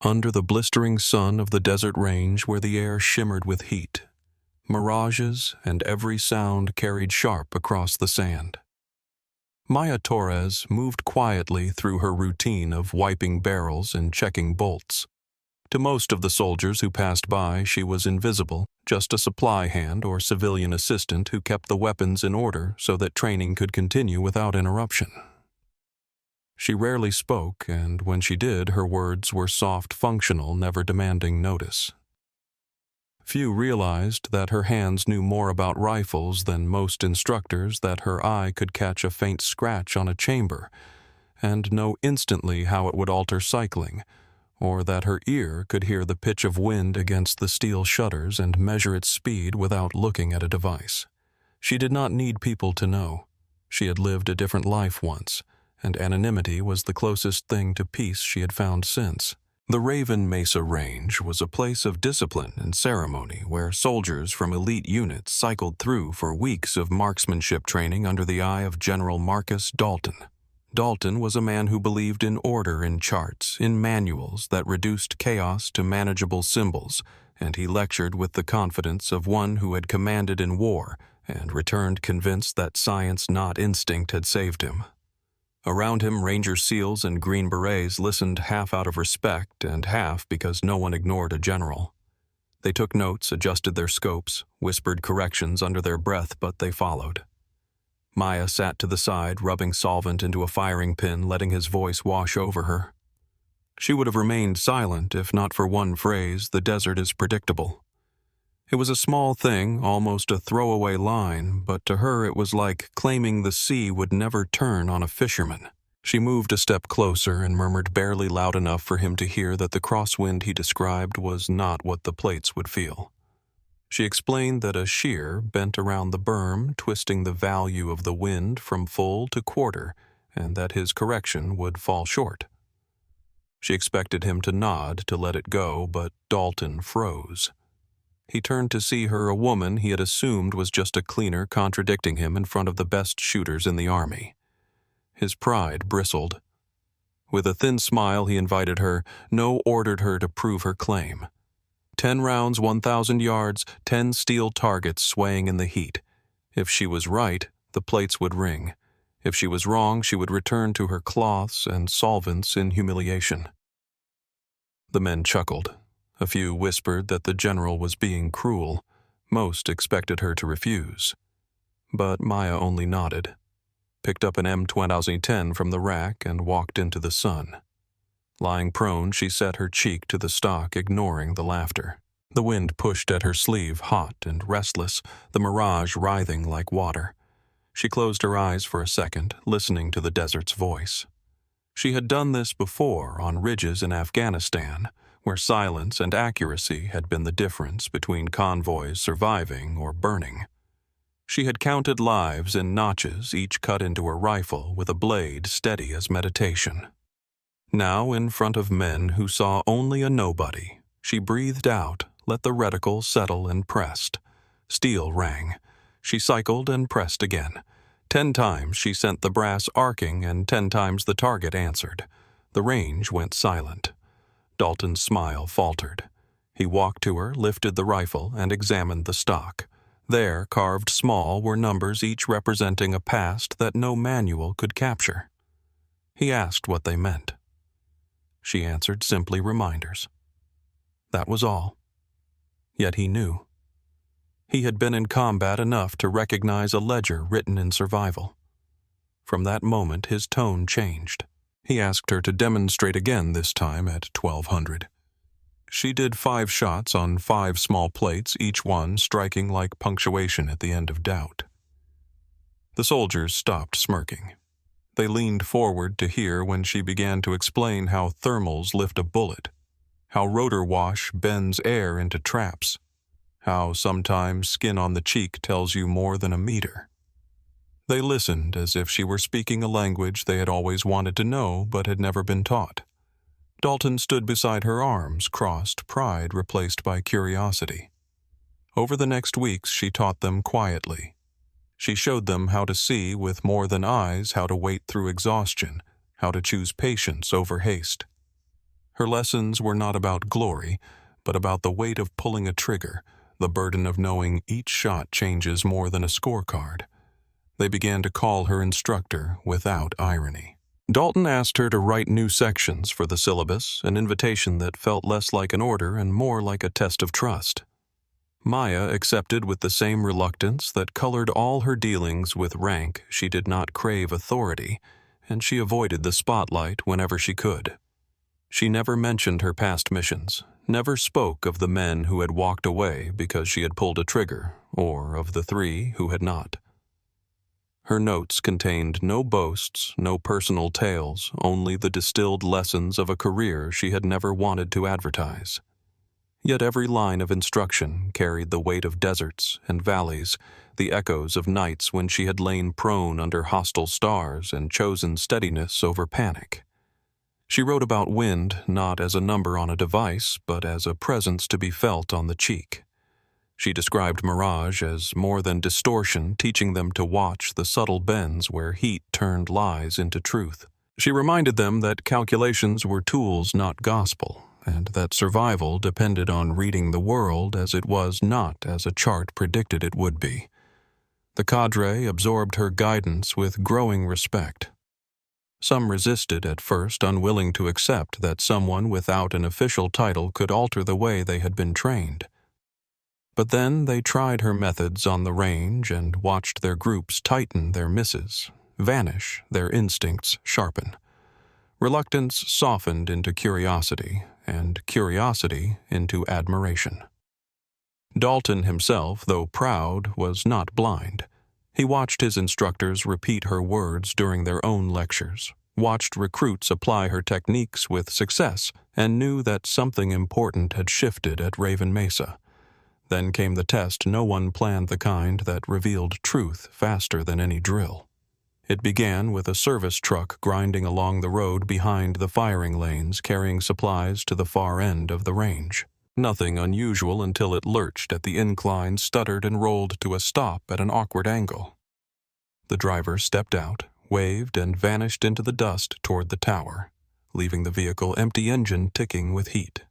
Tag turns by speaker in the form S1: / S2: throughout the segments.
S1: Under the blistering sun of the desert range where the air shimmered with heat, mirages and every sound carried sharp across the sand. Maya Torres moved quietly through her routine of wiping barrels and checking bolts. To most of the soldiers who passed by, she was invisible, just a supply hand or civilian assistant who kept the weapons in order so that training could continue without interruption. She rarely spoke, and when she did, her words were soft, functional, never demanding notice. Few realized that her hands knew more about rifles than most instructors, that her eye could catch a faint scratch on a chamber and know instantly how it would alter cycling, or that her ear could hear the pitch of wind against the steel shutters and measure its speed without looking at a device. She did not need people to know. She had lived a different life once, and anonymity was the closest thing to peace she had found since. The Raven Mesa Range was a place of discipline and ceremony where soldiers from elite units cycled through for weeks of marksmanship training under the eye of General Marcus Dalton. Dalton was a man who believed in order in charts, in manuals that reduced chaos to manageable symbols, and he lectured with the confidence of one who had commanded in war and returned convinced that science, not instinct, had saved him. Around him, Ranger SEALs and Green Berets listened half out of respect and half because no one ignored a general. They took notes, adjusted their scopes, whispered corrections under their breath, but they followed. Maya sat to the side, rubbing solvent into a firing pin, letting his voice wash over her. She would have remained silent if not for one phrase: "The desert is predictable." It was a small thing, almost a throwaway line, but to her it was like claiming the sea would never turn on a fisherman. She moved a step closer and murmured barely loud enough for him to hear that the crosswind he described was not what the plates would feel. She explained that a shear bent around the berm, twisting the value of the wind from full to quarter, and that his correction would fall short. She expected him to nod, to let it go, but Dalton froze. He turned to see her, a woman he had assumed was just a cleaner, contradicting him in front of the best shooters in the Army. His pride bristled. With a thin smile he invited her, ordered her to prove her claim. 10 rounds, 1,000 yards, 10 steel targets swaying in the heat. If she was right, the plates would ring. If she was wrong, she would return to her cloths and solvents in humiliation. The men chuckled. A few whispered that the general was being cruel. Most expected her to refuse. But Maya only nodded, picked up an M2010 from the rack, and walked into the sun. Lying prone, she set her cheek to the stock, ignoring the laughter. The wind pushed at her sleeve, hot and restless, the mirage writhing like water. She closed her eyes for a second, listening to the desert's voice. She had done this before on ridges in Afghanistan, where silence and accuracy had been the difference between convoys surviving or burning. She had counted lives in notches, each cut into her rifle with a blade steady as meditation. Now, in front of men who saw only a nobody, she breathed out, let the reticle settle, and pressed. Steel rang. She cycled and pressed again. 10 times she sent the brass arcing, and 10 times the target answered. The range went silent. Dalton's smile faltered. He walked to her, lifted the rifle, and examined the stock. There, carved small, were numbers each representing a past that no manual could capture. He asked what they meant. She answered simply reminders. That was all. Yet he knew. He had been in combat enough to recognize a ledger written in survival. From that moment, his tone changed. He asked her to demonstrate again, this time at 1200. She did 5 shots on 5 small plates, each one striking like punctuation at the end of doubt. The soldiers stopped smirking. They leaned forward to hear when she began to explain how thermals lift a bullet, how rotor wash bends air into traps, how sometimes skin on the cheek tells you more than a meter. They listened as if she were speaking a language they had always wanted to know but had never been taught. Dalton stood beside her, arms crossed, pride replaced by curiosity. Over the next weeks she taught them quietly. She showed them how to see with more than eyes, how to wait through exhaustion, how to choose patience over haste. Her lessons were not about glory, but about the weight of pulling a trigger, the burden of knowing each shot changes more than a scorecard. They began to call her instructor without irony. Dalton asked her to write new sections for the syllabus, an invitation that felt less like an order and more like a test of trust. Maya accepted with the same reluctance that colored all her dealings with rank. She did not crave authority, and she avoided the spotlight whenever she could. She never mentioned her past missions, never spoke of the men who had walked away because she had pulled a trigger, or of the 3 who had not. Her notes contained no boasts, no personal tales, only the distilled lessons of a career she had never wanted to advertise. Yet every line of instruction carried the weight of deserts and valleys, the echoes of nights when she had lain prone under hostile stars and chosen steadiness over panic. She wrote about wind not as a number on a device, but as a presence to be felt on the cheek. She described mirage as more than distortion, teaching them to watch the subtle bends where heat turned lies into truth. She reminded them that calculations were tools, not gospel, and that survival depended on reading the world as it was, not as a chart predicted it would be. The cadre absorbed her guidance with growing respect. Some resisted at first, unwilling to accept that someone without an official title could alter the way they had been trained. But then they tried her methods on the range and watched their groups tighten their misses, vanish, their instincts sharpen. Reluctance softened into curiosity, and curiosity into admiration. Dalton himself, though proud, was not blind. He watched his instructors repeat her words during their own lectures, watched recruits apply her techniques with success, and knew that something important had shifted at Raven Mesa. Then came the test. No one planned the kind that revealed truth faster than any drill. It began with a service truck grinding along the road behind the firing lanes, carrying supplies to the far end of the range. Nothing unusual until it lurched at the incline, stuttered, and rolled to a stop at an awkward angle. The driver stepped out, waved, and vanished into the dust toward the tower, leaving the vehicle empty engine ticking with heat.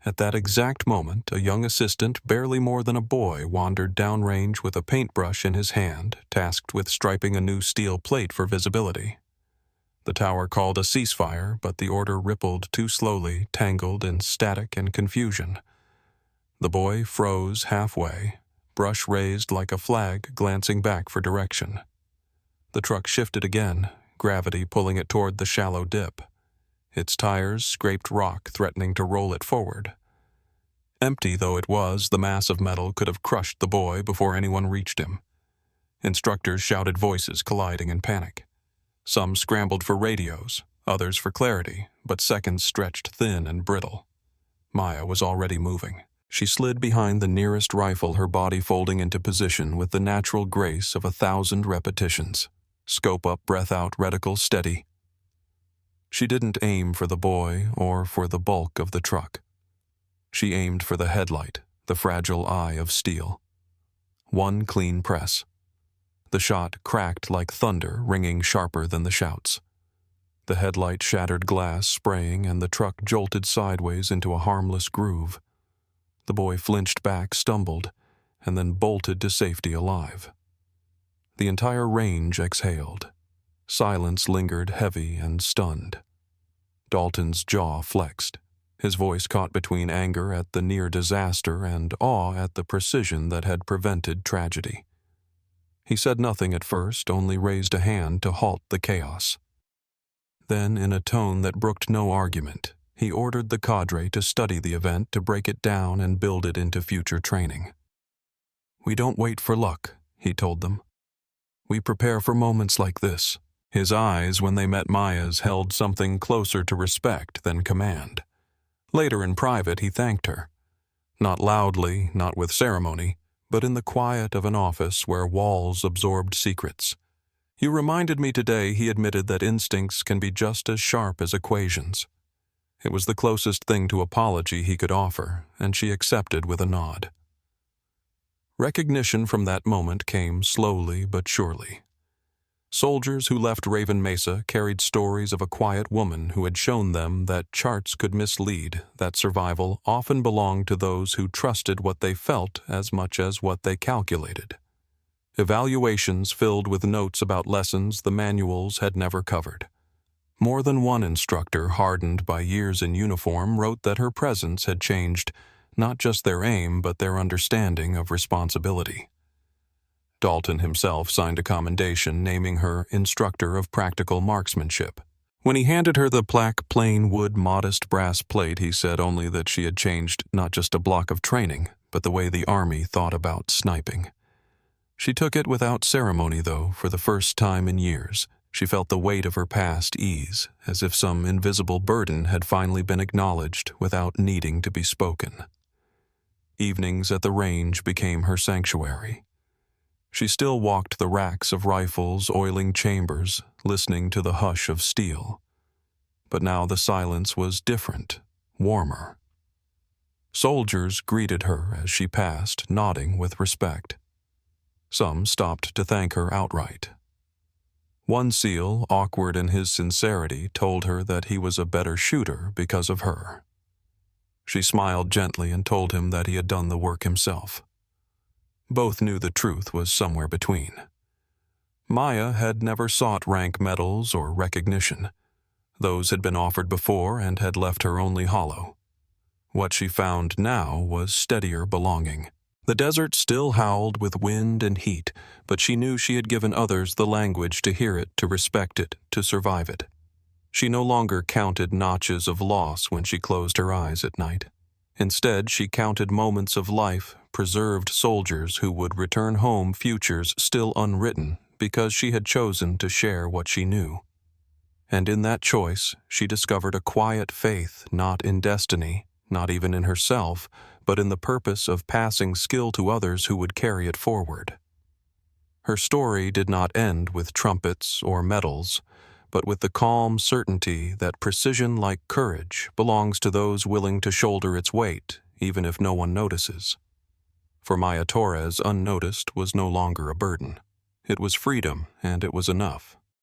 S1: At that exact moment, a young assistant, barely more than a boy, wandered downrange with a paintbrush in his hand, tasked with striping a new steel plate for visibility. The tower called a ceasefire, but the order rippled too slowly, tangled in static and confusion. The boy froze halfway, brush raised like a flag, glancing back for direction. The truck shifted again, gravity pulling it toward the shallow dip. Its tires scraped rock, threatening to roll it forward. Empty though it was, the mass of metal could have crushed the boy before anyone reached him. Instructors shouted, voices colliding in panic. Some scrambled for radios, others for clarity, but seconds stretched thin and brittle. Maya was already moving. She slid behind the nearest rifle, her body folding into position with the natural grace of 1,000 repetitions. Scope up, breath out, reticle steady. She didn't aim for the boy or for the bulk of the truck. She aimed for the headlight, the fragile eye of steel. One clean press. The shot cracked like thunder, ringing sharper than the shouts. The headlight shattered glass, spraying, and the truck jolted sideways into a harmless groove. The boy flinched back, stumbled, and then bolted to safety alive. The entire range exhaled. Silence lingered, heavy and stunned. Dalton's jaw flexed, his voice caught between anger at the near disaster and awe at the precision that had prevented tragedy. He said nothing at first, only raised a hand to halt the chaos. Then, in a tone that brooked no argument, he ordered the cadre to study the event, to break it down and build it into future training. "We don't wait for luck," he told them. "We prepare for moments like this." His eyes, when they met Maya's, held something closer to respect than command. Later in private, he thanked her. Not loudly, not with ceremony, but in the quiet of an office where walls absorbed secrets. "You reminded me today," he admitted, "that instincts can be just as sharp as equations." It was the closest thing to apology he could offer, and she accepted with a nod. Recognition from that moment came slowly but surely. Soldiers who left Raven Mesa carried stories of a quiet woman who had shown them that charts could mislead, that survival often belonged to those who trusted what they felt as much as what they calculated. Evaluations filled with notes about lessons the manuals had never covered. More than one instructor, hardened by years in uniform, wrote that her presence had changed not just their aim but their understanding of responsibility. Dalton himself signed a commendation naming her Instructor of Practical Marksmanship. When he handed her the plaque plain wood modest brass plate, he said only that she had changed not just a block of training, but the way the Army thought about sniping. She took it without ceremony, though. For the first time in years, she felt the weight of her past ease, as if some invisible burden had finally been acknowledged without needing to be spoken. Evenings at the range became her sanctuary. She still walked the racks of rifles, oiling chambers, listening to the hush of steel. But now the silence was different, warmer. Soldiers greeted her as she passed, nodding with respect. Some stopped to thank her outright. One SEAL, awkward in his sincerity, told her that he was a better shooter because of her. She smiled gently and told him that he had done the work himself. Both knew the truth was somewhere between. Maya had never sought rank medals or recognition. Those had been offered before and had left her only hollow. What she found now was steadier belonging. The desert still howled with wind and heat, but she knew she had given others the language to hear it, to respect it, to survive it. She no longer counted notches of loss when she closed her eyes at night. Instead, she counted moments of life, preserved soldiers who would return home, futures still unwritten, because she had chosen to share what she knew. And in that choice, she discovered a quiet faith, not in destiny, not even in herself, but in the purpose of passing skill to others who would carry it forward. Her story did not end with trumpets or medals, but with the calm certainty that precision, like courage, belongs to those willing to shoulder its weight, even if no one notices. For Maya Torres, unnoticed was no longer a burden. It was freedom, and it was enough.